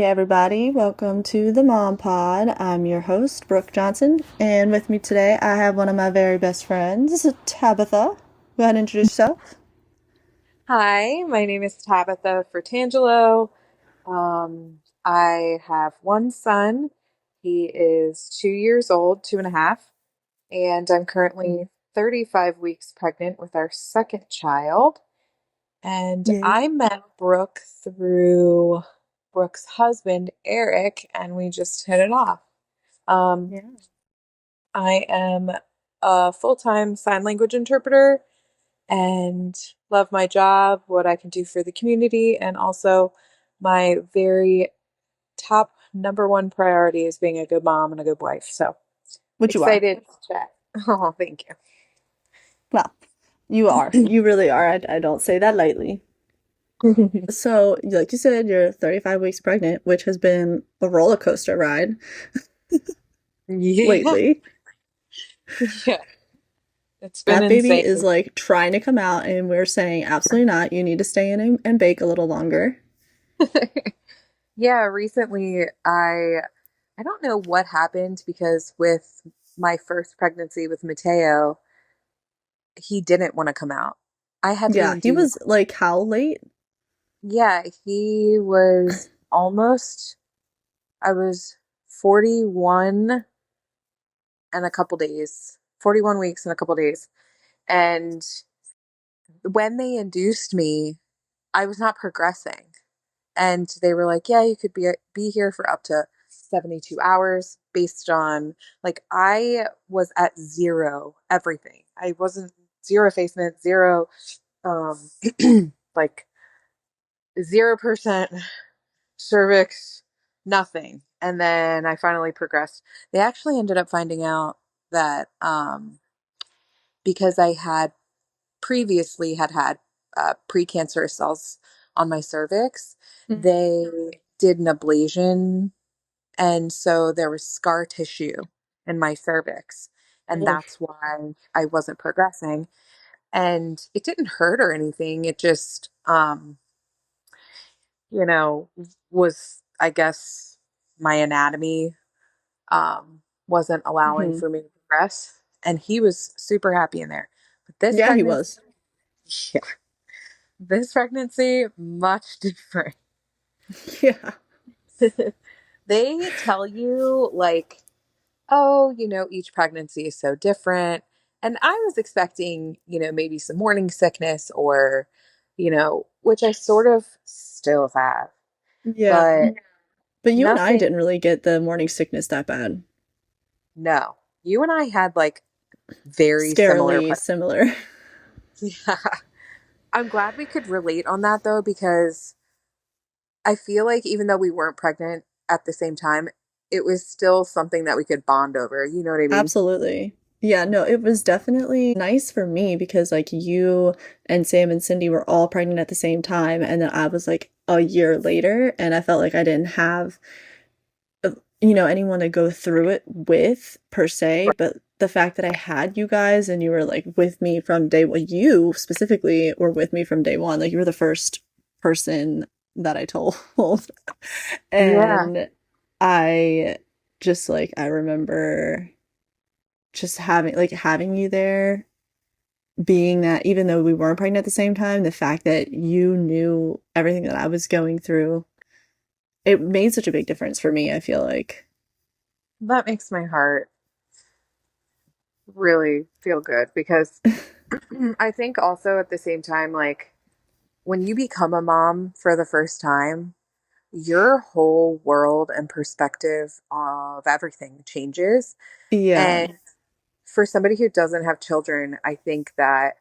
everybody. Welcome to the Mom Pod. I'm your host, Brooke Johnson, and with me today I have one of my very best friends, Tabitha. Go ahead and introduce yourself. Hi, my name is Tabatha Fratangelo. I have one son. He is 2 years old, 2.5, and I'm currently 35 weeks pregnant with our second child. And Yay. I met Brooke through Brooke's husband, Eric, and we just hit it off. Um, Yeah. I am a full-time sign language interpreter and love my job, what I can do for the community, and also my very top number one priority is being a good mom and a good wife. So Which you are. excited to chat. Oh, thank Well, you are. you. You really are. I don't say that lightly. So, like you said, you're 35 weeks pregnant, which has been a roller coaster ride Yeah, lately. yeah, it's been That baby insane. is like trying to come out, and we're saying, absolutely not. You need to stay in and bake a little longer. Yeah, recently I don't know what happened because with my first pregnancy with Mateo, he didn't want to come out. I had to Yeah, even he do was like, how late? Yeah, he was almost, I was 41 and a couple days, 41 weeks and a couple days. And when they induced me, I was not progressing. And they were like, yeah, you could be here for up to 72 hours based on like I was at zero everything. I wasn't zero effacement, zero um like 0% cervix, nothing. And then I finally progressed. They actually ended up finding out that because I had previously had precancerous cells on my cervix, Mm. they did an ablation, and so there was scar tissue in my cervix, and Oh, that's why I wasn't progressing. And it didn't hurt or anything. It just you know, was, I guess, my anatomy wasn't allowing hmm. for me to progress. And he was super happy in there. But this Yeah, he pregnancy, was. yeah, this pregnancy, much different. Yeah. They tell you, like, oh, each pregnancy is so different. And I was expecting, maybe some morning sickness or, which I sort of still have, Yeah. but But you and I nothing. didn't really get the morning sickness that bad. No. You and I had like very similar. Scarily similar. Yeah. I'm glad we could relate on that though, because I feel like even though we weren't pregnant at the same time, it was still something that we could bond over. You know what I mean? Absolutely. Yeah, no, it was definitely nice for me because like you and Sam and Cindy were all pregnant at the same time, and then I was like a year later, and I felt like I didn't have anyone to go through it with per se, Right. but the fact that I had you guys and you were like with me from day one, you specifically were with me from day one. Like you were the first person that I told. Yeah. And I just like I remember just having you there, being that even though we weren't pregnant at the same time, the fact that you knew everything that I was going through, it made such a big difference for me, I feel like. That makes my heart really feel good because I think also at the same time, like when you become a mom for the first time, your whole world and perspective of everything changes. Yeah. And for somebody who doesn't have children, I think that,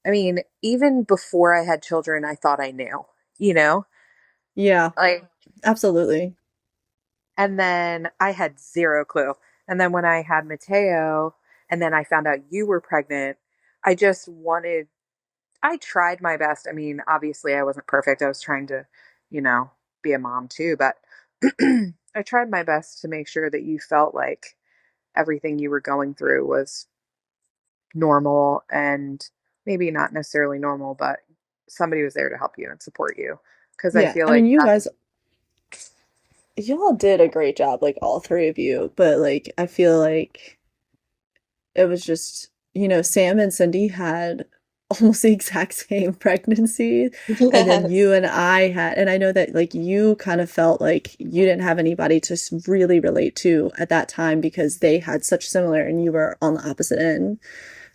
I mean, even before I had children, I thought I knew, you know, Yeah, like, absolutely. and then I had zero clue. And then when I had Mateo, and then I found out you were pregnant, I just wanted, I tried my best. I mean, obviously, I wasn't perfect. I was trying to, you know, be a mom too, but I tried my best to make sure that you felt like everything you were going through was normal and maybe not necessarily normal, but somebody was there to help you and support you. Because I Yeah, feel I mean, like you guys, that's, y'all did a great job, like all three of you, but like I feel like it was just, Sam and Cindy had almost the exact same pregnancy. And then you Yes. and I had, and I know that like you kind of felt like you didn't have anybody to really relate to at that time because they had such similar and you were on the opposite end.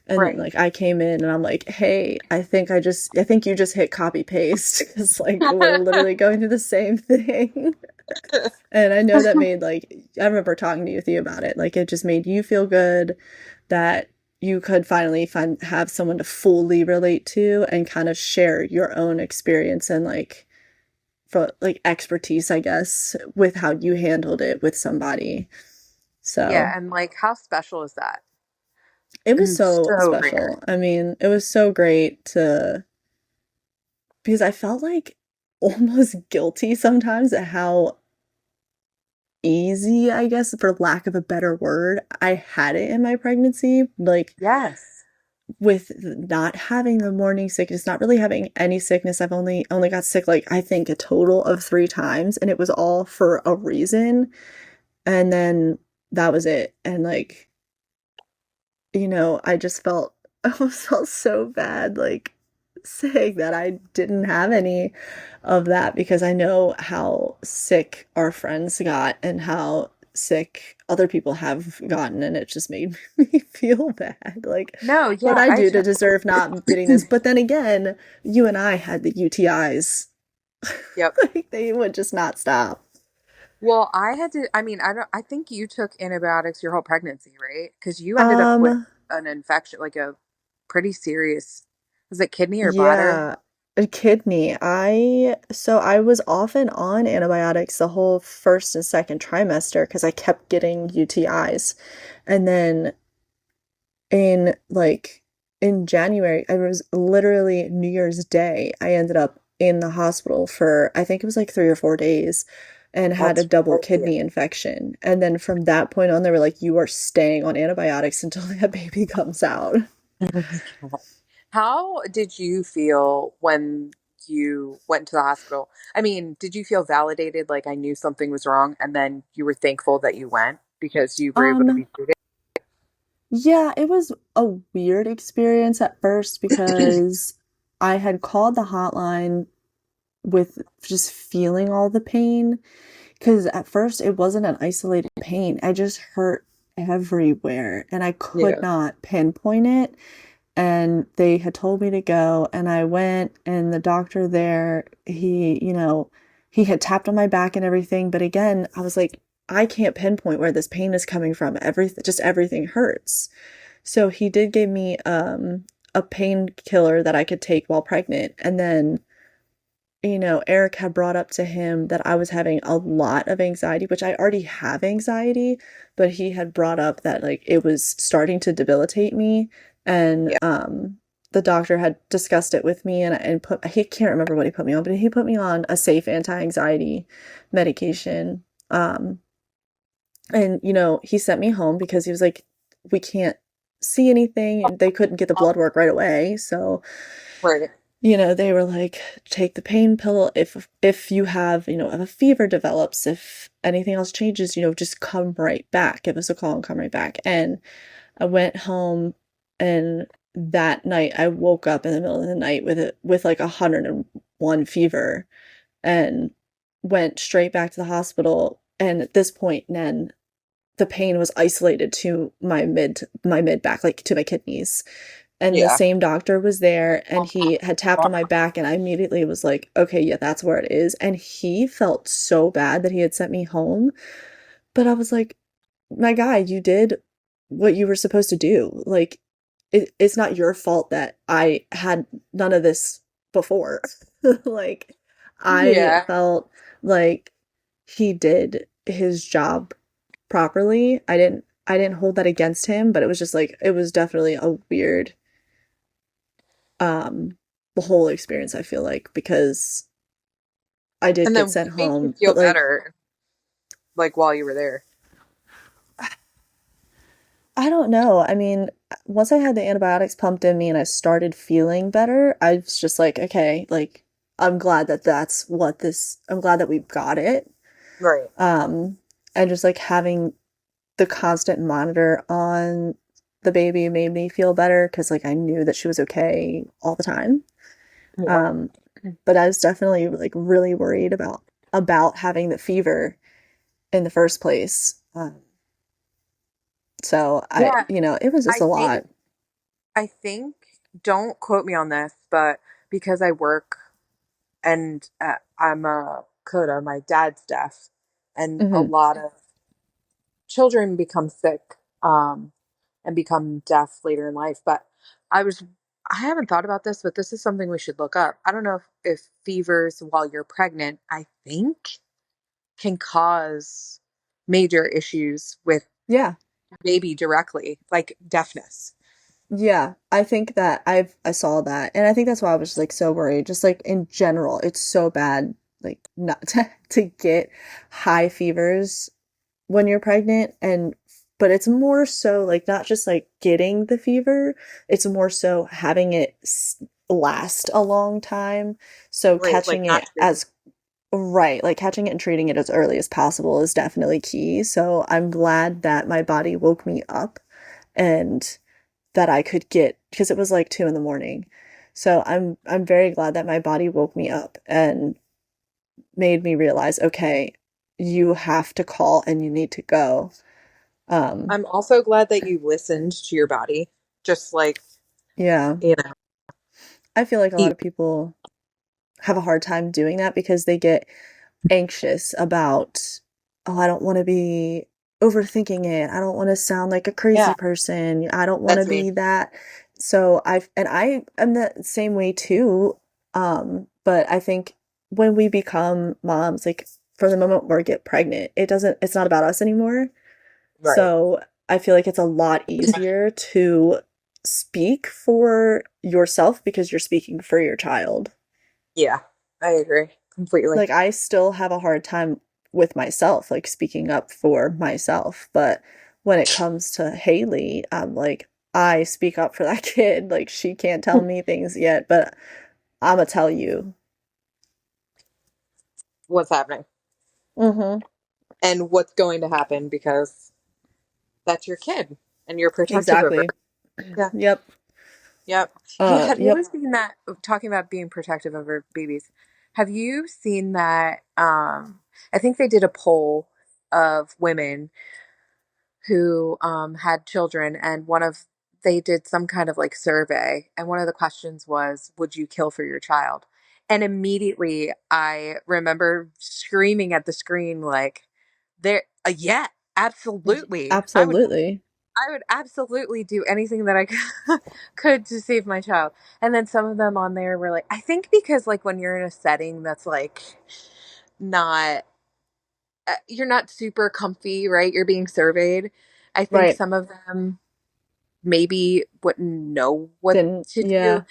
And then Right. like I came in and I'm like, hey, I think you just hit copy paste because like we're literally going through the same thing. And I know that made like, I remember talking to you about it. Like it just made you feel good that you could finally have someone to fully relate to and kind of share your own experience and like for like expertise, I guess, with how you handled it with somebody. So Yeah, and like how special is that? it was And so so rare. special. I mean, it was so great to because I felt like almost guilty sometimes at how easy, I guess, for lack of a better word, I had it in my pregnancy. Like Yes. with not having the morning sickness, not really having any sickness. I've only got sick like I think a total of 3 times, and it was all for a reason. And then that was it. And like, I just felt I almost felt so bad, like saying that I didn't have any of that because I know how sick our friends got and how sick other people have gotten, and it just made me feel bad. Like, No, what yeah, I I do to deserve not getting this. But then again, you and I had the UTIs. yep. Like, they would just not stop. Well, I had to, I mean, I don't, I think you took antibiotics your whole pregnancy, right? Because you ended up with Um, an infection, like a pretty serious, was it kidney or bladder? Yeah, a kidney. I was off and on antibiotics the whole first and second trimester because I kept getting UTIs. And then in like in January, I was literally New Year's Day, I ended up in the hospital for I think it was like 3 or 4 days and had a That's double crazy. kidney infection. And then from that point on, they were like, you are staying on antibiotics until that baby comes out. Oh my God. How did you feel when you went to the hospital? I mean, did you feel validated, like I knew something was wrong, and then you were thankful that you went because you were able to Um, be treated? Yeah, it was a weird experience at first because I had called the hotline with just feeling all the pain. Because at first it wasn't an isolated pain, I just hurt everywhere and I could Yeah. not pinpoint it. And they had told me to go, and I went, and the doctor there, he had tapped on my back and everything. But again, I was like, I can't pinpoint where this pain is coming from. Everything hurts. So he did give me a painkiller that I could take while pregnant. And then, Eric had brought up to him that I was having a lot of anxiety, which I already have anxiety, but he had brought up that like it was starting to debilitate me. And Yeah. the doctor had discussed it with me and put he can't remember what he put me on, but he put me on a safe anti-anxiety medication. Um and, he sent me home because he was like, we can't see anything. And they couldn't get the blood work right away. So, Right. they were like, take the pain pill. If you have, if a fever develops, if anything else changes, just come right back. Give us a call and come right back. And I went home and that night I woke up in the middle of the night with like 101 fever and went straight back to the hospital. And at this point, then the pain was isolated to my mid back, like to my kidneys. And the Yeah. same doctor was there and he had tapped on my back and I immediately was like, okay, yeah, that's where it is. And he felt so bad that he had sent me home. But I was like, my guy, you did what you were supposed to do. Like it's not your fault that I had none of this before. Like I Yeah. felt like he did his job properly. I didn't hold that against him, but it was just like it was definitely a weird um the whole experience I feel like because I did And get then sent what made you home, feel but like better, like while you were there? I don't know. I mean, once I had the antibiotics pumped in me and I started feeling better, I was just like, okay, like I'm glad that we've got it. Right. Um, and just like having the constant monitor on the baby made me feel better because like I knew that she was okay all the time. Yeah. Um, but I was definitely like really worried about having the fever in the first place. So Yeah, it was just I a think lot. I think don't quote me on this, but because I work and I'm a coda, my dad's deaf, and a Hmm. lot of children become sick and become deaf later in life. But I was I haven't thought about this, but this is something we should look up. I don't know if fevers while you're pregnant, I think, can cause major issues with Yeah. baby directly, like deafness. Yeah, I think that I saw that, and I think that's why I was like so worried. Just like in general, it's so bad, like not to get high fevers when you're pregnant, and but it's more so like not just like getting the fever, it's more so having it last a long time. So Right, like catching not it treating. as right, like catching it and treating it as early as possible is definitely key. So I'm glad that my body woke me up and that I could get because it was like 2 in the morning. So I'm very glad that my body woke me up and made me realize, okay, you have to call and you need to go. Um, I'm also glad that you listened to your body, just like, yeah, you know, I feel like a lot eat. of people have a hard time doing that because they get anxious about, oh, I don't want to be overthinking it. I don't want to sound like a crazy Yeah, person. I don't want to that's me. be that. So I am the same way too. But I think when we become moms, like from the moment we get pregnant, it's not about us anymore. Right. So I feel like it's a lot easier to speak for yourself because you're speaking for your child. Yeah, I agree completely. Like I still have a hard time with myself, like speaking up for myself. But when it comes to Haley, I'm like, I speak up for that kid. Like she can't tell me things yet, but I'ma tell you. What's happening Mm-hmm. and what's going to happen because that's your kid and you're protective of her. Exactly. Yeah. Yep. Yep. Hey, have you ever Yep. seen that talking about being protective over babies? Have you seen that I think they did a poll of women who had children and they did some kind of like survey and one of the questions was would you kill for your child? And immediately I remember screaming at the screen like there yeah, absolutely. Absolutely. I would absolutely do anything that I could to save my child. And then some of them on there were like, I think because like when you're in a setting that's like not, you're not super comfy, right? You're being surveyed. I think Right. some of them maybe wouldn't know what Didn't, to do. yeah.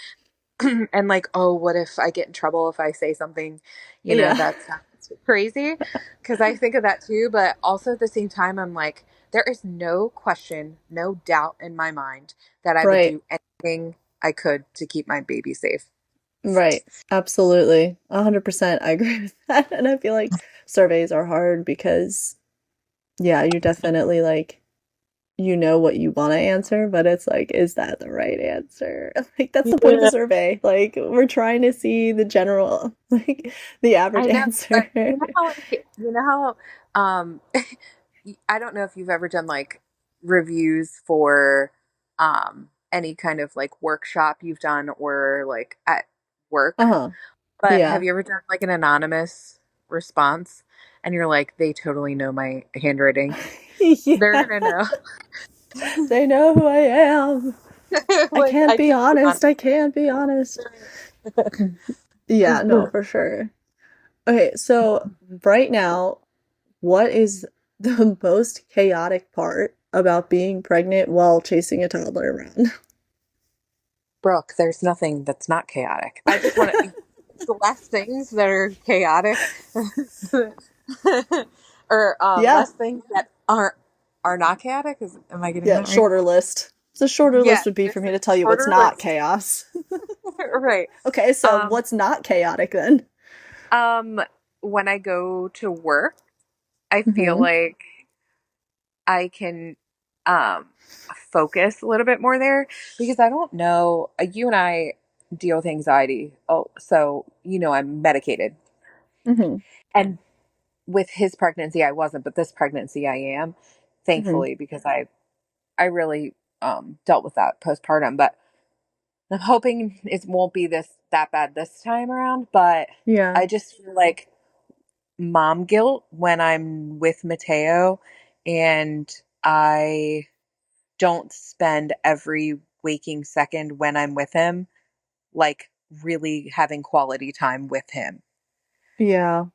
And like, oh, what if I get in trouble if I say something, Yeah. that sounds crazy? Because I think of that too. But also at the same time, I'm like, there is no question, no doubt in my mind that I would Right. do anything I could to keep my baby safe. Right. Absolutely. 100%. I agree with that. And I feel like surveys are hard because yeah, you definitely like you know what you want to answer, but it's like, is that the right answer? Like, that's the point of the Yeah. survey. Like, we're trying to see the general, like, the average I know, but answer. you know how I don't know if you've ever done like reviews for any kind of like workshop you've done or like at work, Uh-huh. but have Yeah. you ever done like an anonymous response and you're like, they totally know my handwriting. They're Yeah. gonna know. They know who I am. I Like can't I be can't be honest. I can't be honest. Yeah, no, honest. for sure. Okay, so right now, what is the most chaotic part about being pregnant while chasing a toddler around? Brooke, there's nothing that's not chaotic. I just want to the less things that are chaotic or Yeah. less things that are not chaotic. Am I getting Yeah, that right? shorter list. So shorter list Yes, would be for this me is to tell you what's shorter not list. chaos. Right. Okay, so Um, what's not chaotic then? um, when I go to work. I feel Hmm. like I can um focus a little bit more there because I don't know, you and I deal with anxiety. Oh, so I'm medicated. Hmm. And with his pregnancy I wasn't, but this pregnancy I am, Hmm. thankfully, because I really dealt with that postpartum, but I'm hoping it won't be this that bad this time around, but Yeah. I just feel like mom guilt when I'm with Mateo and I don't spend every waking second when I'm with him, like really having quality time with him. Yeah.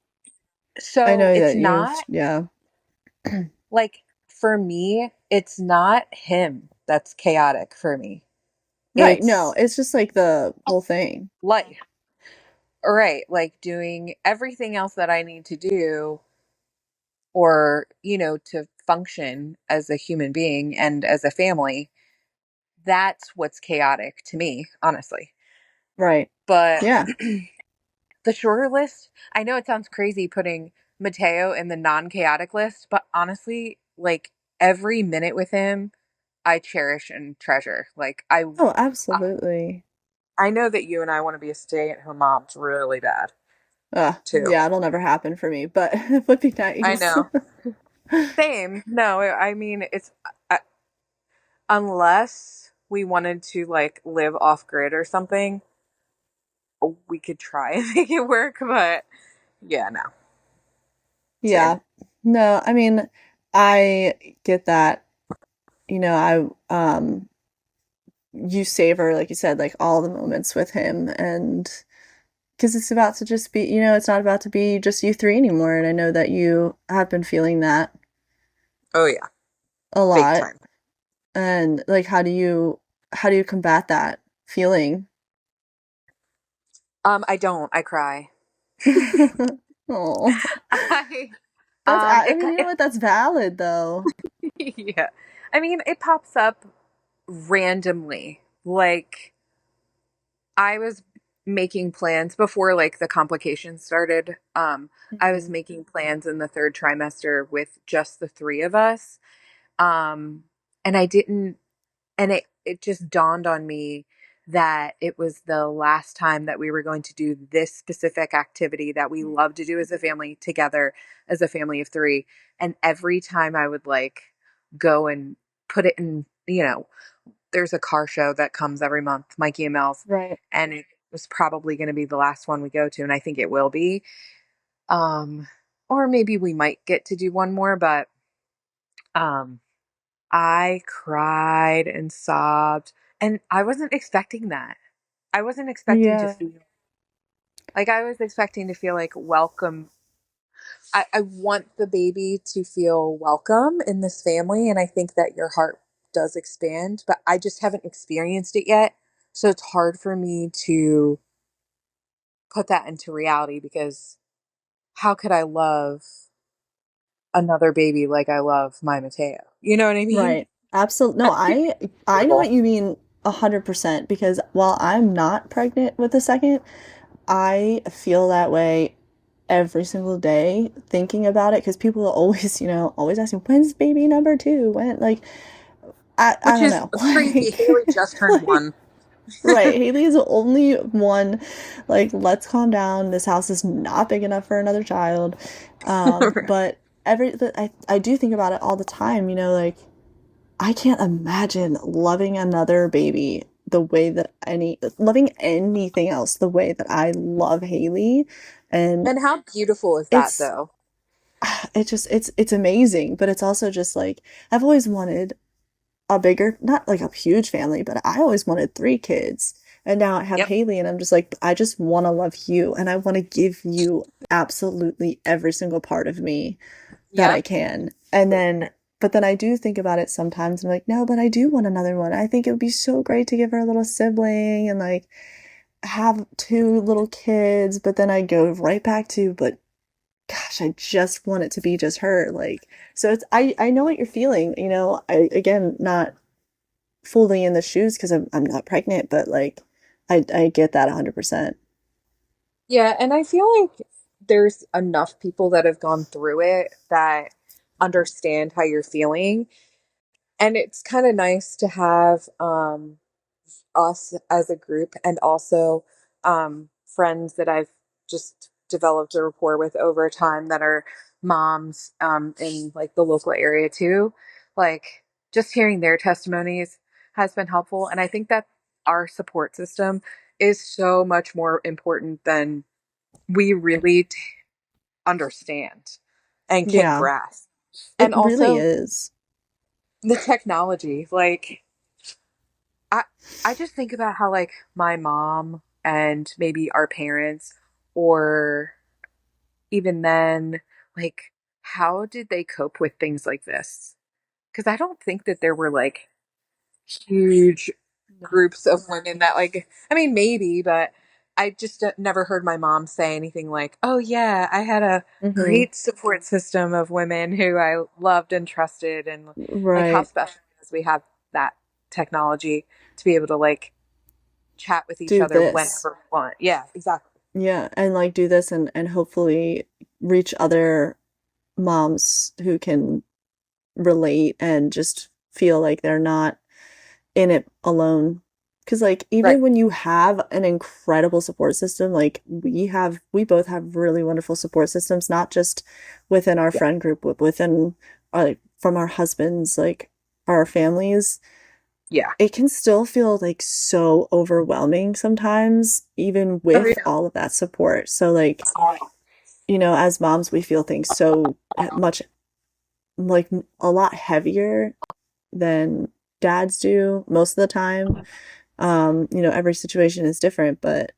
I So know it's that not yeah. like, for me, it's not him that's chaotic for me. Right. No, It's it's just like the whole thing. life. Right. Like doing everything else that I need to do or, to function as a human being and as a family. That's what's chaotic to me, honestly. Right. But Yeah. the shorter list, I know it sounds crazy putting Mateo in the non-chaotic list, but honestly, like every minute with him, I cherish and treasure. Like Oh, I absolutely. I know that you and I want to be a stay-at-home moms really bad too. Yeah, it'll never happen for me, but it would be I nice. know. Same. No, I mean uh, unless we wanted to like live off grid or something, we could try and make it work, but yeah, no. Same. Yeah. No, I mean, I get that. You savor, like you said, like all the moments with him, and because it's about to just be, it's not about to be just you three anymore. And I know that you have been feeling that Oh yeah, a big lot. time. And like, how do you combat that feeling? I don't. I cry. Oh, I I mean, you know what? That's valid though. yeah. I mean, it pops up randomly. Like I was making plans before like the complications started. I was Mhm. making plans in the third trimester with just the three of us. And I didn't, and it just dawned on me that it was the last time that we were going to do this specific activity that we love to do as a family together, as a family of three. And every time I would like go and put it in, there's a car show that comes every month, Mikey and Mel's, Right. and it was probably going to be the last one we go to, and I think it will be. Um, or maybe we might get to do one more, but um, I cried and sobbed, and I wasn't expecting that. I wasn't expecting to Yeah. feel like I was expecting to feel like welcome. I want the baby to feel welcome in this family, and I think that your heart does expand, but I just haven't experienced it yet. So it's hard for me to put that into reality because how could I love another baby like I love my Mateo? You know what I mean? Right. Absolutely. No, That's I know what beautiful. you mean 100% because while I'm not pregnant with the second, I feel that way every single day thinking about it because people are always, always asking, when's baby number two? When, like, I Which don't is know. crazy. Haley just turned Like, one. right. Haley is the only one, like, let's calm down. This house is not big enough for another child. But I do think about it all the time, like, I can't imagine loving another baby the way that loving anything else the way that I love Haley. And And how beautiful is that it's though? it's amazing, but it's also just like I've always wanted a bigger, not like a huge family, but I always wanted three kids. And now I have Yep. Haley and I'm just like, I just want to love you and I want to give you absolutely every single part of me that I Yep. can. But then I do think about it sometimes. I'm like, no, but I do want another one. I think it would be so great to give her a little sibling and like have two little kids. But then I go right back to, but gosh, I just want it to be just her. Like, so I know what you're feeling. Again, not fully in the shoes because I'm not pregnant, but like, I get that 100%. Yeah, and I feel like there's enough people that have gone through it that understand how you're feeling. And it's kind of nice to have us as a group and also friends that I've just developed a rapport with over time that are moms in like the local area too. Like just hearing their testimonies has been helpful. And I think that our support system is so much more important than we really understand and can Yeah, grasp. it And really also is. the technology, like I I just think about how like my mom and maybe our parents or even then like how did they cope with things like this? Because I don't think that there were like huge groups of women that like I mean maybe, but I just never heard my mom say anything like, "Oh yeah, I had a Hmm. great support system of women who I loved and trusted," and like how Right. special it is we have that technology to be able to like chat with each Do other this. whenever we want. Yeah, exactly. Yeah, and like do this and hopefully reach other moms who can relate and just feel like they're not in it alone. Because like even Right. when you have an incredible support system, like we both have really wonderful support systems, not just within our Yeah. friend group, but within like from our husbands, like our families. Yeah. It can still feel like so overwhelming sometimes, even Oh, with yeah. all of that support. So like, as moms, we feel things so much like a lot heavier than dads do most of the time. Every situation is different, but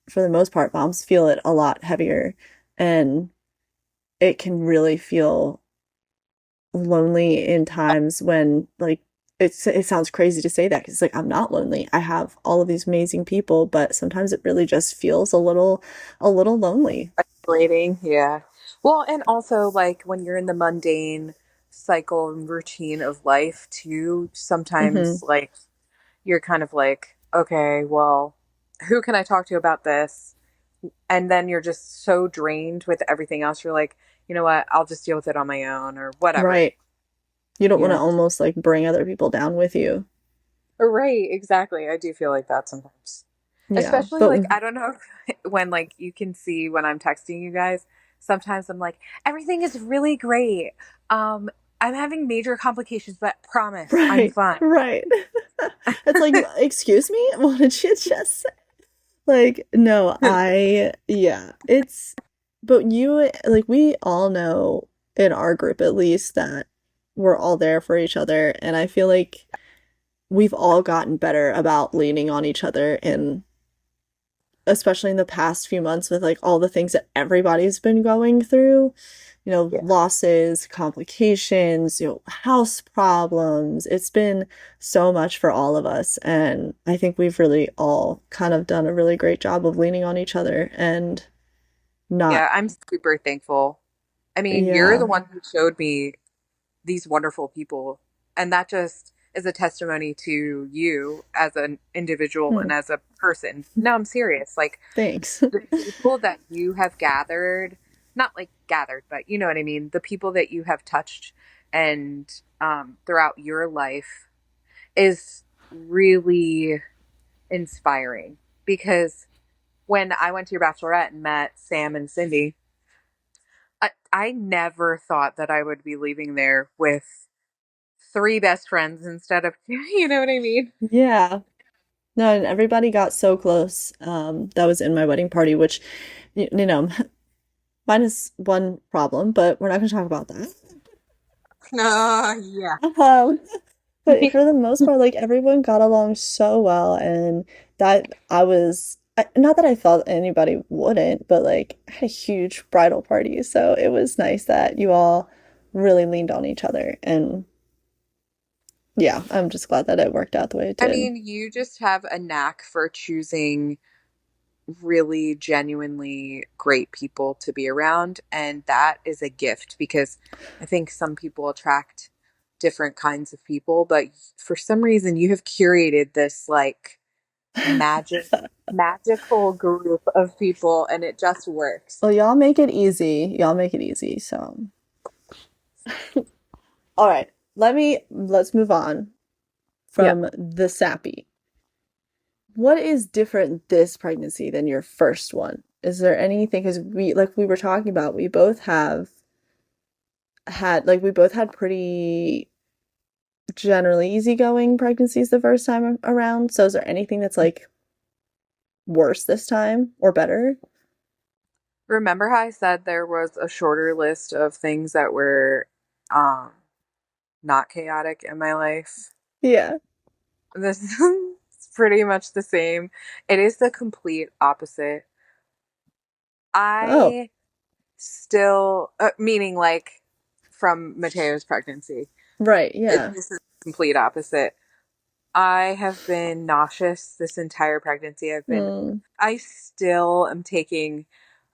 for the most part, moms feel it a lot heavier, and it can really feel lonely in times when like it sounds crazy to say that because like I'm not lonely. I have all of these amazing people, but sometimes it really just feels a little lonely. Isolating. Yeah. Well, and also like when you're in the mundane cycle and routine of life too, Hmm. sometimes like you're kind of like, okay, well, who can I talk to about this? And then you're just so drained with everything else. You're like, you know what? I'll just deal with it on my own or whatever. Right. You don't You want to know? almost like bring other people down with you. Right, exactly. I do feel like that sometimes. Yeah. Especially But like I don't know when like you can see when I'm texting you guys, sometimes I'm like, everything is really great. Um, I'm having major complications, but promise I'm right, fine. right. It's like, excuse me? What did you just say? Like, no, yeah, but like, we all know in our group at least that we're all there for each other. And I feel like we've all gotten better about leaning on each other, and especially in the past few months with like all the things that everybody's been going through, Yeah. losses, complications, house problems. It's been so much for all of us. And I think we've really all kind of done a really great job of leaning on each other and not, Yeah, I'm super thankful. I mean, you're the yeah. one who showed me these wonderful people. And that just is a testimony to you as an individual Hmm, and as a person. No, I'm serious. Like thanks. the people that you have gathered, not like gathered, but you know what I mean, the people that you have touched and throughout your life is really inspiring because when I went to your bachelorette and met Sam and Cindy, I never thought that I would be leaving there with three best friends instead of two. You know what I mean? Yeah. No, and everybody got so close. That was in my wedding party, which, minus one problem, but we're not going to talk about that. Yeah. Um, but for the most part, like everyone got along so well, and that not that I thought anybody wouldn't, but like I had a huge bridal party, so it was nice that you all really leaned on each other, and yeah, I'm just glad that it worked out the way it I did. mean, you just have a knack for choosing really genuinely great people to be around. And that is a gift because I think some people attract different kinds of people, but for some reason you have curated this like magic. magical group of people and it just works. Well, y'all make it easy. Y'all make it easy. So, all right. Let's move on Yeah. from the sappy. What is different this pregnancy than your first one? Is there anything, because we were talking about, we both had pretty generally easygoing pregnancies the first time around. So is there anything that's like worse this time or better? Remember how I said there was a shorter list of things that were um not chaotic in my life? Yeah. This is pretty much the same. It is the complete opposite. Oh, I still, meaning like from Mateo's pregnancy, right. Yeah. this is the complete opposite. I have been nauseous this entire pregnancy. Hmm. I still am taking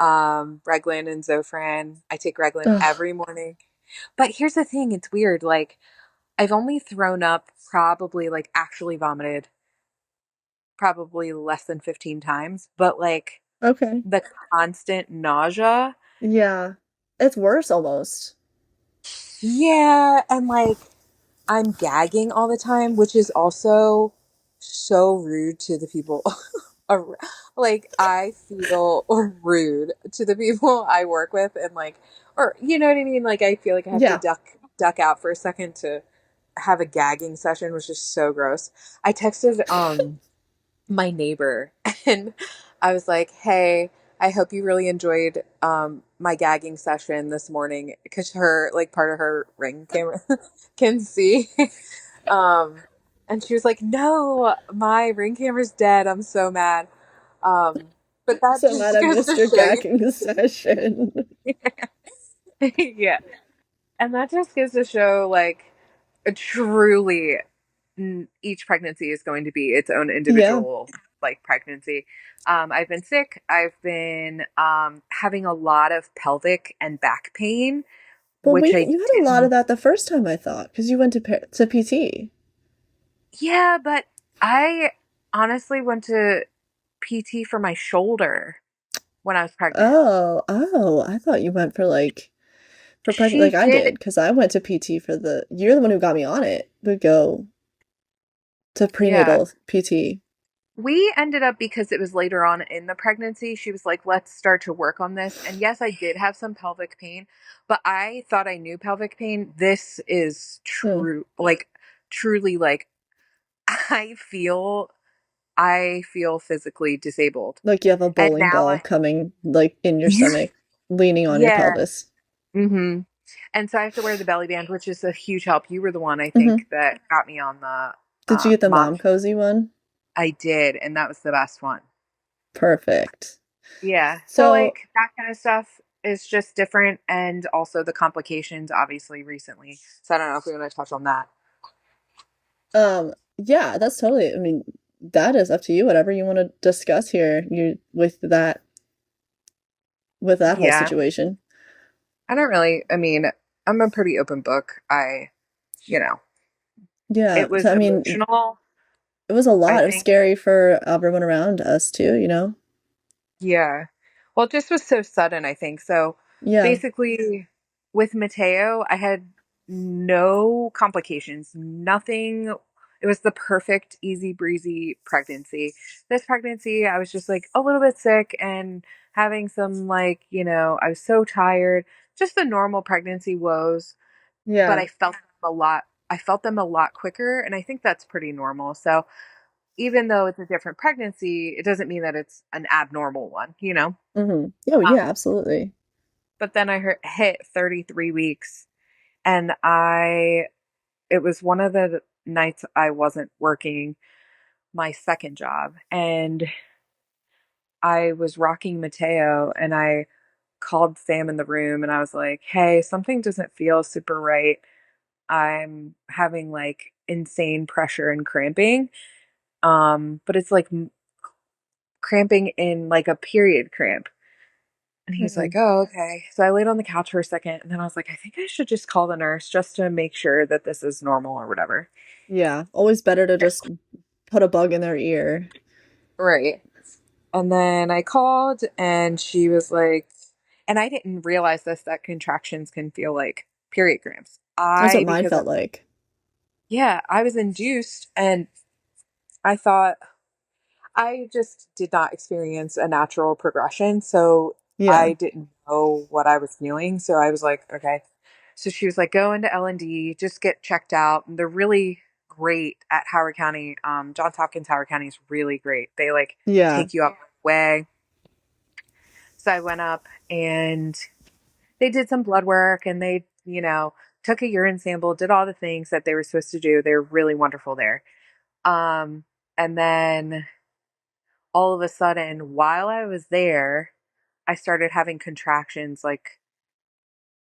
Reglan and Zofran. I take Reglan Ugh. every morning. But here's the thing, it's weird. Like, I've only thrown up probably, like, actually vomited probably less than 15 times, but like Okay. the constant nausea. Yeah. It's worse almost. Yeah, and like I'm gagging all the time, which is also so rude to the people. Like I feel rude to the people I work with, and like, or you know what I mean? Like I feel like I have to Yeah. duck out for a second to have a gagging session, which is so gross. I texted my neighbor and I was like, "Hey, I hope you really enjoyed my gagging session this morning because her like part of her ring camera can see." um and she was like, "No, my ring camera's dead. I'm so mad." Um but that So mad just I goes to missed your show you. gagging session. Yeah. And that just goes to show like truly each pregnancy is going to be its own Yeah. individual like pregnancy. I've been sick. I've been having a lot of pelvic and back pain, Well, which I you had a lot of didn't. that the first time I thought, because you went to PT. Yeah, but I honestly went to PT for my shoulder when I was pregnant. Oh, I thought you went for for pregnant like She I did. did, because I went to PT for you're the one who got me on it. Would go to Yeah. prenatal PT. We ended up because it was later on in the pregnancy. She was like, let's start to work on this. And yes, I did have some pelvic pain, but I thought I knew pelvic pain. This is Hmm. true, like truly like I feel I feel physically disabled. Like you have a And bowling now ball I coming like in your stomach, leaning on your yeah. pelvis. Hmm. And so I have to wear the belly band, which is a huge help. You were the one I Hmm. think that got me on the Did you get the mom. mom cozy one? I did, and that was the best one. Perfect. Yeah. So So, like that kind of stuff is just different and also the complications obviously recently. So I don't know if we want to touch on that. yeah, that's totally, I mean, that is up to you, whatever you want to discuss here, you with that whole Yeah. situation. I don't really I mean, I'm a pretty open book. You know, Yeah. it So, was I mean, emotional, it was a I lot. It was think. scary for everyone around us too, you know? Yeah. Well, it just was so sudden, I think. So Yeah. basically, with Mateo, I had no complications, nothing. It was the perfect, easy breezy pregnancy. This pregnancy, I was just like a little bit sick and having some, like, I was so tired, just the normal pregnancy woes, but Yeah. I felt them a lot. I felt them a lot quicker, and I think that's pretty normal. So even though it's a different pregnancy, it doesn't mean that it's an abnormal one. Hmm. Oh, Um, yeah, absolutely. but then I hit 33 weeks, and it was one of the nights I wasn't working my second job, and I was rocking Mateo, and I called Sam in the room, and I was like, "Hey, something doesn't feel super right. I'm having like insane pressure and cramping, but it's like cramping in like a period cramp." And he's like, Hmm. "Oh, okay." So I laid on the couch for a second and then I was like, I think I should just call the nurse just to make sure that this is normal or whatever. Yeah. Always better to just put a bug in their ear. Right. And then I called and she was like, and I didn't realize this, that contractions can feel like period cramps. That's what mine Because felt like. yeah, I was induced and I thought I just did not experience a natural progression. So Yeah. I didn't know what I was feeling. So I was like, okay. So she was like, go into L&D, just get checked out. And they're really great at Howard County. Johns Hopkins Howard County is really great. They like Yeah. take you up way. So I went up and they did some blood work and they, took a urine sample, did all the things that they were supposed to do. They were really wonderful there. Um, and then all of a sudden, while I was there, I started having contractions. Like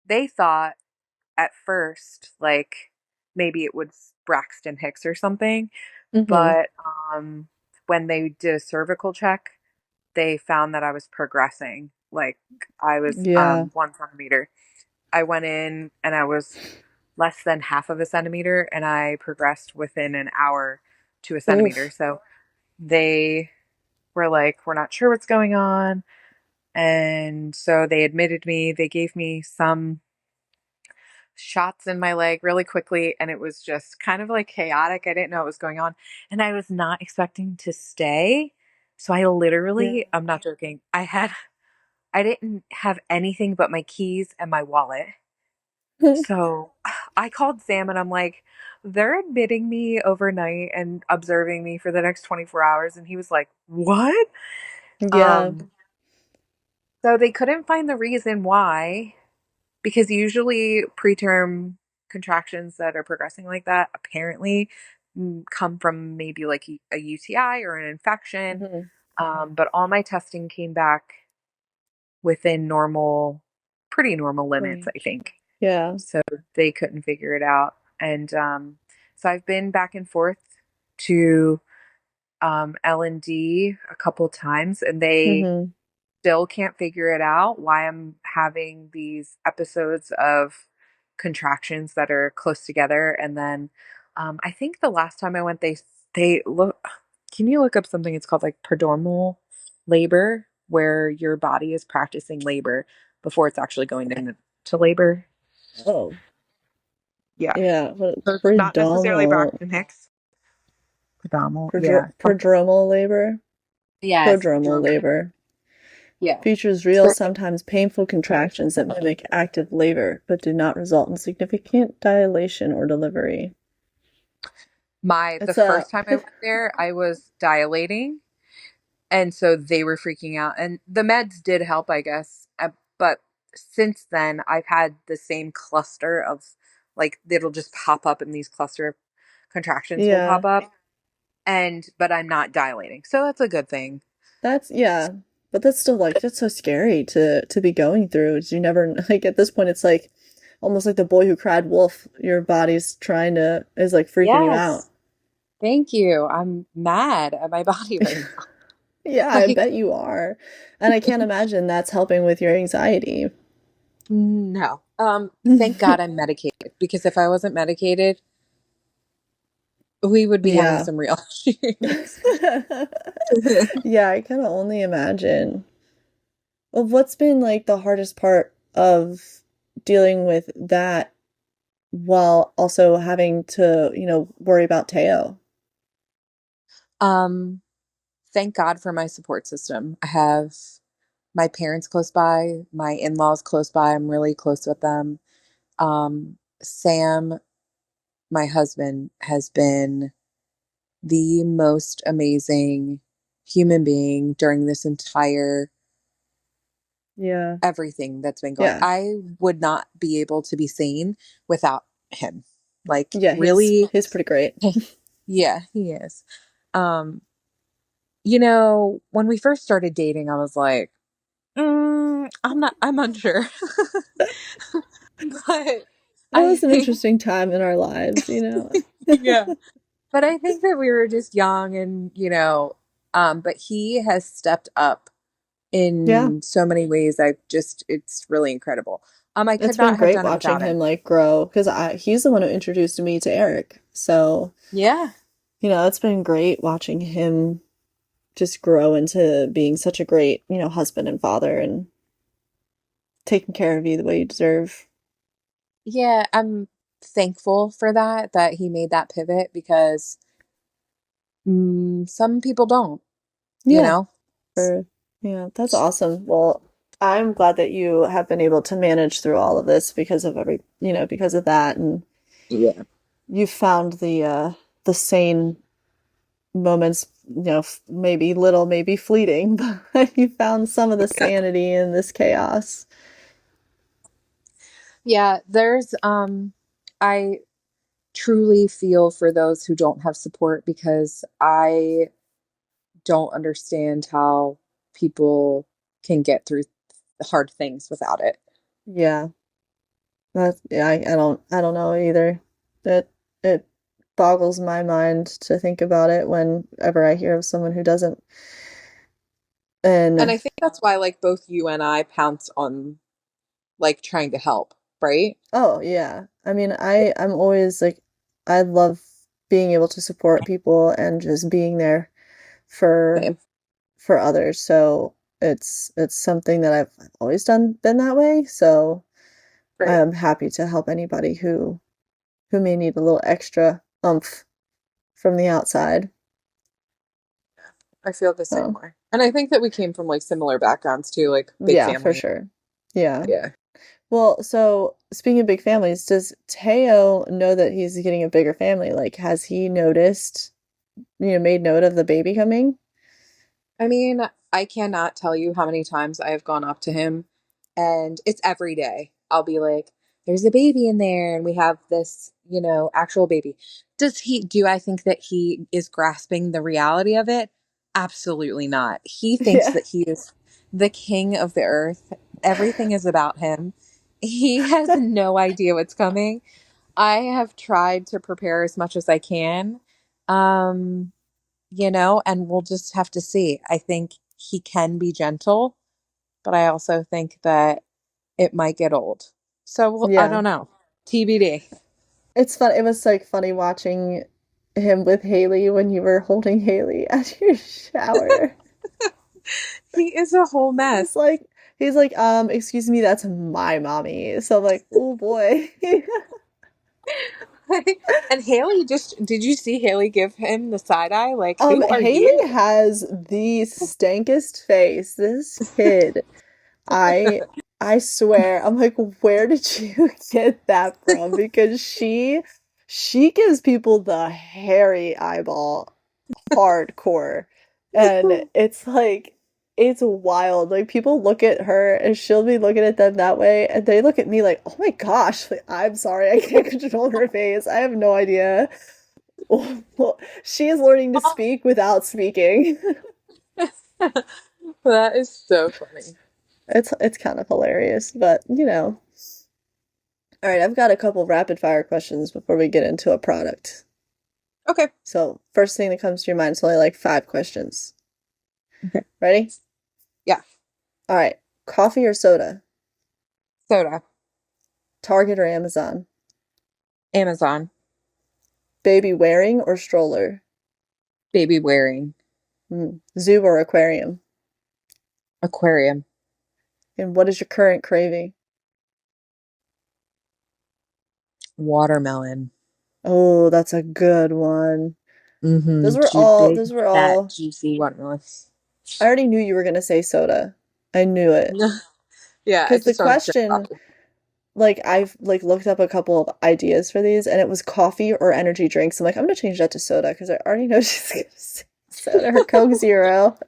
they thought at first, like maybe it was Braxton Hicks or something. Mm-hmm. But when they did a cervical check, they found that I was progressing. Like I was Yeah. 1 centimeter. I went in and I was less than half of a centimeter, and I progressed within an hour to a centimeter. Oof. So they were like, we're not sure what's going on. And so they admitted me. They gave me some shots in my leg really quickly. And it was just kind of like chaotic. I didn't know what was going on. And I was not expecting to stay. So I Yeah. literally, I'm not joking. I didn't have anything but my keys and my wallet. So I called Sam and I'm like, they're admitting me overnight and observing me for the next 24 hours. And he was like, what? Yeah. Um, so they couldn't find the reason why, because usually preterm contractions that are progressing like that apparently come from maybe like a UTI or an infection. Mm-hmm. But all my testing came back within pretty normal limits, I Range. think. Yeah. So they couldn't figure it out. And so I've been back and forth to L&D a couple times, and they Mm-hmm. still can't figure it out why I'm having these episodes of contractions that are close together. And then I think the last time I went, they look. Can you look up something? It's called like prodromal labor, where your body is practicing labor before it's actually going into labor. Oh. Yeah. Yeah. What So it's not necessarily prodromal Braxton Hicks. Prodromal. Yeah. prodromal labor? Yes. Prodromal labor Yeah. features real, So sometimes painful contractions that mimic active labor, but do not result in significant dilation or delivery. the It's a first time I went there, I was dilating, and so they were freaking out. And the meds did help, I guess. But since then, I've had the same cluster of like it'll just pop up, and these cluster of contractions will yeah. pop up. But I'm not dilating, so that's a good thing. That's yeah. But that's still like that's so scary to be going through. Is you never like at this point it's like almost like the boy who cried wolf. Your body's trying to is like freaking you out. Yes. Thank you. I'm mad at my body right now. Yeah, I Like, bet you are. And I can't imagine that's helping with your anxiety. no. Thank God I'm medicated, because if I wasn't medicated, we would be having Yeah. some real issues. Yeah, I can only imagine. Well, what's been like the hardest part of dealing with that while also having to, worry about Teo? Um, Thank God for my support system. I have my parents close by, my in-laws close by. I'm really close with them. Sam, my husband, has been the most amazing human being during this entire Yeah. everything that's been going. Yeah. I would not be able to be sane without him. Like Yeah, he's really, he's pretty great. yeah, he is. Um, when we first started dating, I was like, I'm unsure. But It I was an think, interesting time in our lives. yeah, but I think that we were just young and, but he has stepped up Yeah. in so many ways. It's really incredible. I It's could been not have great done it watching without him him. like grow because I he's the one who introduced me to Eric. So, Yeah. it's been great watching him just grow into being such a great, husband and father and taking care of you the way you deserve. Yeah, I'm thankful for that he made that pivot because some people don't, you Yeah, know? for yeah, that's awesome. Well, I'm glad that you have been able to manage through all of this because of because of that, and Yeah. you found the sane moments, maybe little, maybe fleeting, but you found some of the sanity in this chaos. Yeah, I truly feel for those who don't have support because I don't understand how people can get through hard things without it. Yeah, yeah, I don't know either. It boggles my mind to think about it whenever I hear of someone who doesn't. And And I think that's why like both you and I pounce on like trying to help, right? oh yeah, I mean, I'm always like, I love being able to support people and just being there for Same. for others. So it's something that I've always been that way. So Right. I'm happy to help anybody who may need a little extra oomph from the outside. I feel the same So way. And I think that we came from like similar backgrounds too, like big yeah, for family. sure. Yeah. Yeah. Well, so speaking of big families, does Teo know that he's getting a bigger family? Like, has he noticed, made note of the baby coming? I mean, I cannot tell you how many times I have gone up to him and it's every day. I'll be like, there's a baby in there and we have this, actual baby. Do I think that he is grasping the reality of it? Absolutely not. He thinks Yeah. that he is the king of the earth. Everything is about him. He has no idea what's coming. I have tried to prepare as much as I can. Um, and we'll just have to see. I think he can be gentle, but I also think that it might get old. So I Yeah. don't know. TBD. It's fun. It was like funny watching him with Haley when you were holding Haley at your shower. He is a whole He's mess. like, excuse me, that's my mommy. So I'm like, oh boy. And Haley did you see Haley give him the side eye? Like, who are you? Haley has the stankest face. This kid, I I swear, I'm like, where did you get that from? Because she gives people the hairy eyeball hardcore. And it's like it's wild. Like people look at her and she'll be looking at them that way and they look at me like, "Oh my gosh, like, I'm sorry. I can't control her face. I have no idea." Well, she is learning to speak without speaking. That is so funny. It's kind of hilarious, but All right, I've got a couple rapid fire questions before we get into a product. Okay. So, first thing that comes to your mind is only like 5 questions. Okay. Ready? Yeah. All right. Coffee or soda? Soda. Target or Amazon? Amazon. Baby wearing or stroller? Baby wearing. Zoo or aquarium? Aquarium. And what is your current craving? Watermelon. Oh, that's a good one. Mm-hmm. Big, Those were fat, all, juicy watermelon. I already knew you were going to say soda. I knew it. Yeah, I Because the just don't drink question, coffee. like, I've like looked up a couple of ideas for these and it was coffee or energy drinks. I'm like, I'm going to change that to soda because I already know she's going to say soda or Coke Zero.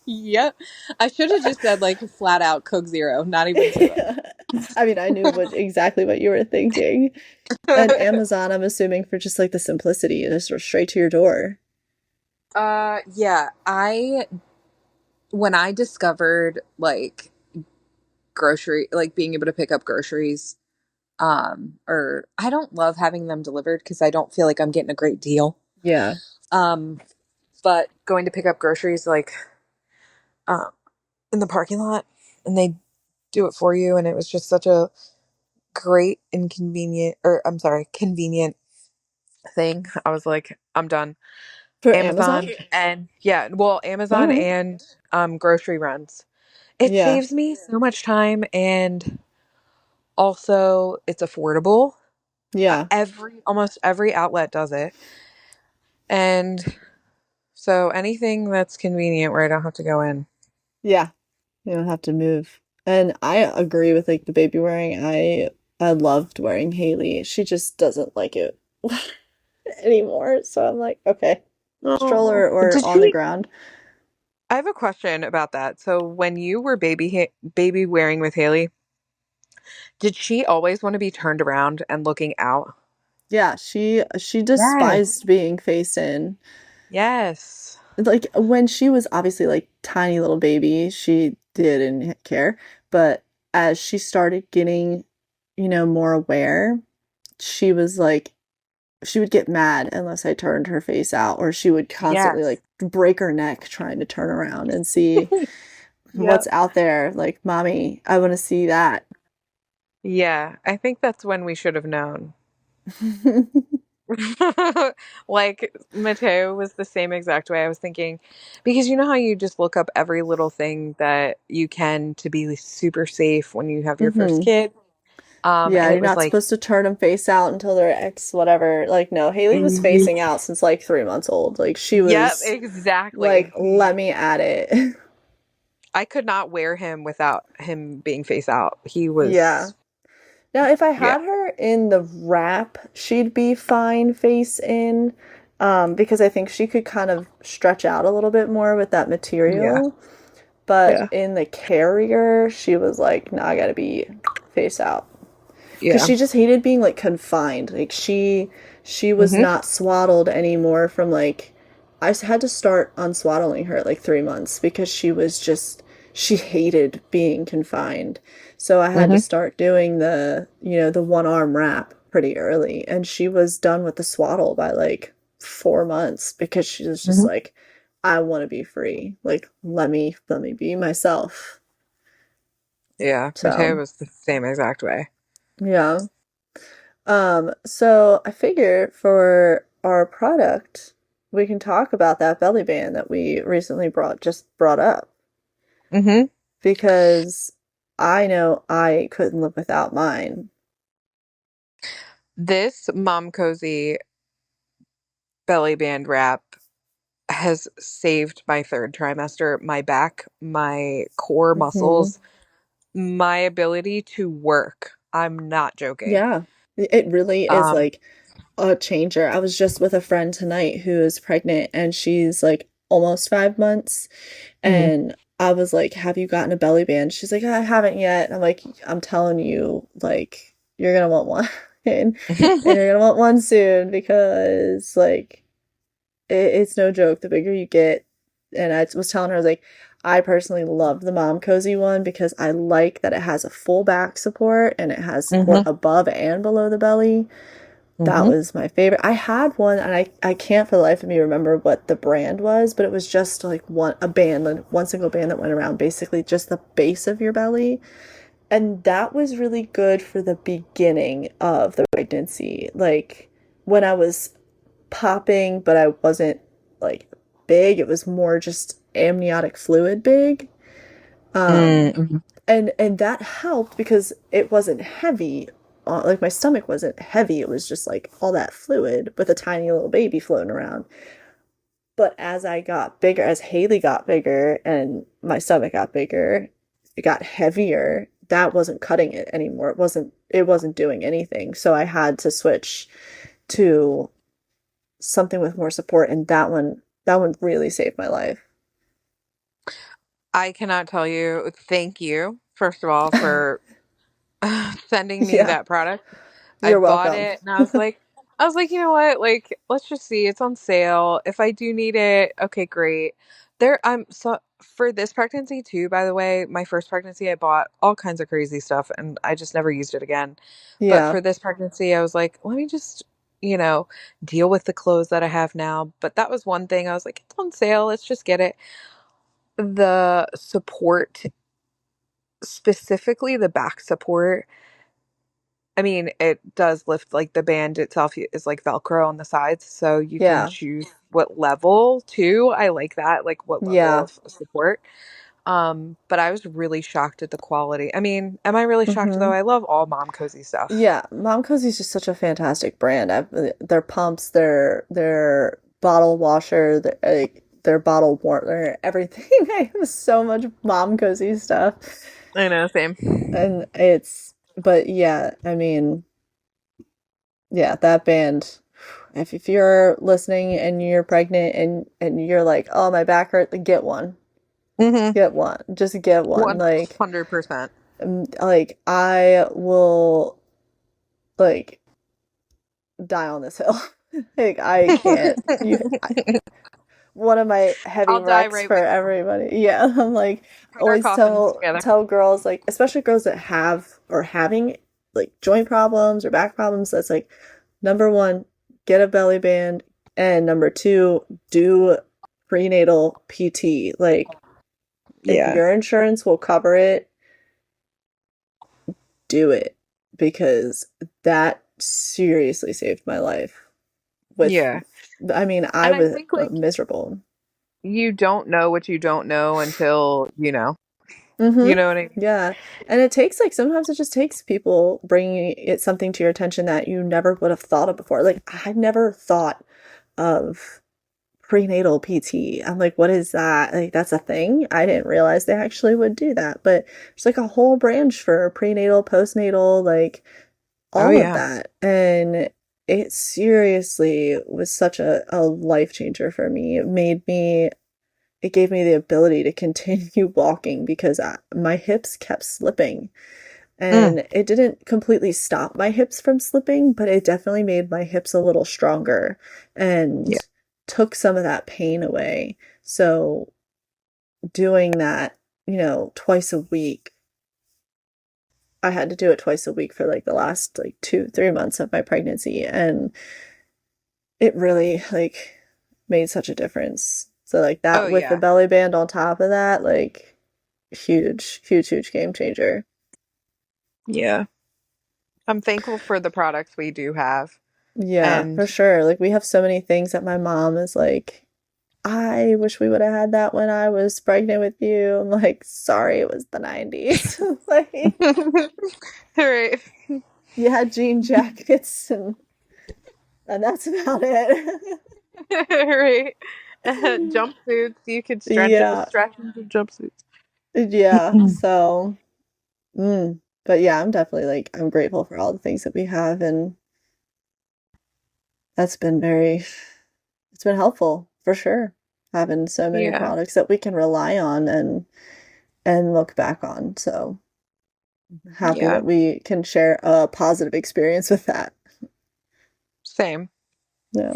Yep. I should have just said like flat out Coke Zero, not even soda. Yeah. I mean, I knew exactly what you were thinking. And Amazon, I'm assuming for just like the simplicity, just straight to your door. Yeah, when I discovered like like being able to pick up groceries, or I don't love having them delivered because I don't feel like I'm getting a great deal. Yeah. Um, but going to pick up groceries like um in the parking lot and they do it for you and it was just such a great inconvenient or I'm sorry, convenient thing. I was like, I'm done. For Amazon? Amazon and yeah, well, All Amazon right. and grocery runs. It Yeah. saves me so much time and also it's affordable. Yeah. Almost every outlet does it. And so anything that's convenient where I don't have to go in. Yeah. You don't have to move. And I agree with like the baby wearing. I loved wearing Haley. She just doesn't like it anymore. So I'm like, okay, Oh, stroller or did on the she? ground. I have a question about that. So when you were baby wearing with Haley, did she always want to be turned around and looking out? Yeah, she Yes. despised being face in. Yes. Like when she was obviously like tiny little baby, she didn't care. But as she started getting, more aware, she was like she would get mad unless I turned her face out, or she would constantly Yes. like break her neck trying to turn around and see what's Yep. out there. Like, mommy, I want to see that. Yeah, I think that's when we should have known. Like Mateo was the same exact way. I was thinking, because you know how you just look up every little thing that you can to be super safe when you have your first hmm kid. Yeah, And it you're was not like, supposed to turn them face out until they're X whatever. Like, no, Haley was facing out since like 3 months old. Like, she yep, was like, exactly. let me at it. I could not wear him without him being face out. He Yeah. was, Now, if I yeah, had her in the wrap, she'd be fine face in, because I think she could kind of stretch out a little bit more with that yeah, material. But yeah, in the carrier, she was like, "No, I gotta be face out." Because yeah. she just hated being like confined. Like she was Hmm. not swaddled anymore from like I had to start unswaddling her at like 3 months because she hated being confined. So I had to Hmm. start doing the one arm wrap pretty early, and she was done with the swaddle by like 4 months because she was just Hmm. like, I want to be free. Like let me be myself. Yeah, Mateo So was the same exact way. yeah. So I figure for our product, we can talk about that belly band that we recently brought up Hmm. because I know I couldn't live without mine. This mom cozy belly band wrap has saved my third trimester, my back, my core hmm muscles, my ability to work. I'm not joking. Yeah, it really is Um, like a changer. I was just with a friend tonight who is pregnant and she's like almost 5 months. mhm. And I was like, "Have you gotten a belly band?" She's like, "I haven't yet." I'm like, "I'm telling you, like, you're gonna want one, and you're gonna want one soon because like it's no joke. The bigger you get, and I was telling her, I was like, I personally love the mom cozy one because I like that it has a full back support and it has support Mhm. above and below the belly. That Mhm. was my favorite. I had one and I can't for the life of me remember what the brand was, but it was just like one single band that went around basically just the base of your belly. And that was really good for the beginning of the pregnancy. Like when I was popping, but I wasn't like big, it was more just amniotic fluid big. Um, Mhm. and that helped because it wasn't heavy. Like my stomach wasn't heavy. It was just like all that fluid with a tiny little baby floating around. But as I got bigger, as Haley got bigger and my stomach got bigger, it got heavier. That wasn't cutting it anymore. It wasn't doing anything. So I had to switch to something with more support, and that one really saved my life. I cannot tell you. Thank you, first of all, for sending me Yeah, that product. I you're bought welcome. it and I was like, you know what? Like, let's just see. It's on sale. If I do need it, okay, great. I'm so for this pregnancy too, by the way, my first pregnancy, I bought all kinds of crazy stuff and I just never used it again. But Yeah. for this pregnancy, I was like, let me just, you know, deal with the clothes that I have now. But that was one thing. I was like, it's on sale. Let's just get it. The support, specifically the back support, I mean, it does lift, like the band itself is like Velcro on the sides, so you can Yeah. choose what level too. I like that, like what level Yeah. of support. But I was really shocked at the quality. I mean, am I really shocked though? Hmm. I love all Mom Cozy stuff. Yeah, Mom Cozy is just such a fantastic brand. Their pumps, their bottle washer, their bottle warmer, everything. I have so much Mom Cozy stuff, I know, same. and but yeah, I mean, yeah, that band. If you're listening and you're pregnant and you're like, oh, my back hurt, then get one. Mm-hmm. Get one. Just get one. 100%. Like I will like die on this hill. Like I can't. One of my heavy I'll die recs right for with you. everybody. Yeah, I'm like Put our always coffins together. tell girls, like especially girls that have or having like joint problems or back problems. That's like number one, get a belly band, and number two, do prenatal PT. Like if Yeah. your insurance will cover it, do it because that seriously saved my life. With, Yeah. I mean, I And I was think like miserable. you don't know what you don't know until you know. You Mm-hmm. know what I mean? Yeah. And it takes like sometimes it just takes people bringing it something to your attention that you never would have thought of before. Like I never thought of prenatal PT. I'm like, what is that? Like that's a thing. I didn't realize they actually would do that. But there's like a whole branch for prenatal, postnatal, like Oh all of yeah. that. And it seriously was such a life changer for me. It gave me the ability to continue walking because my hips kept slipping. Mm. And it didn't completely stop my hips from slipping, but it definitely made my hips a little stronger Yeah. and took some of that pain away. So doing that, twice a week, I had to do it twice a week for like the last like 2, 3 months of my pregnancy. And it really like made such a difference. So like that Oh with the yeah. belly band on top of that, like huge, huge, huge game changer. Yeah. I'm thankful for the products we do have. Yeah, And for sure. Like we have so many things that my mom is like, I wish we would have had that when I was pregnant with you. I'm like, sorry, it was the 90s. Like all right. you had jean jackets and that's about it. All right. Jumpsuits, you could Yeah. stretch into jumpsuits. Yeah. So, but yeah, I'm definitely like I'm grateful for all the things that we have and that's been it's been helpful for sure. Having so many Yeah. products that we can rely on and look back on. So happy Yeah. that we can share a positive experience with that. Same. Yeah.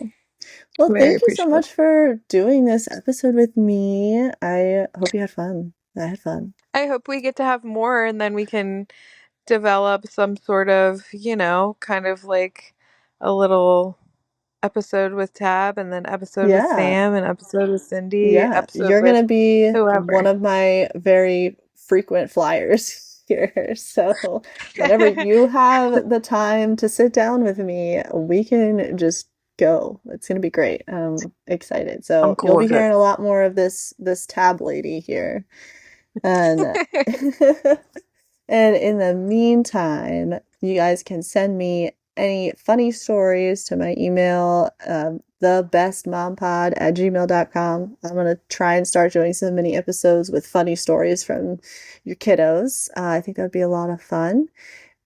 Well, Very thank you so appreciative. much for doing this episode with me. I hope you had fun. I had fun. I hope we get to have more and then we can develop some sort of, kind of like a little episode with Tab and then episode with Yeah. Sam and episode with Cindy, Yeah. episode You're with gonna be one whoever. of my very frequent flyers here. So whenever you have the time to sit down with me, we can just go. It's gonna be great. I'm excited. I'm So you'll cool be with it. hearing a lot more of this tab lady here. And and in the meantime, you guys can send me any funny stories to my email, thebestmompod@gmail.com. I'm going to try and start doing some mini episodes with funny stories from your kiddos. I think that would be a lot of fun.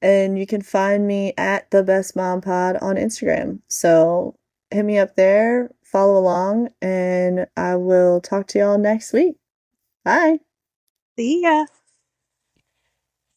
And you can find me at the Best Mom Pod on Instagram. So hit me up there, follow along, and I will talk to y'all next week. Bye. See ya.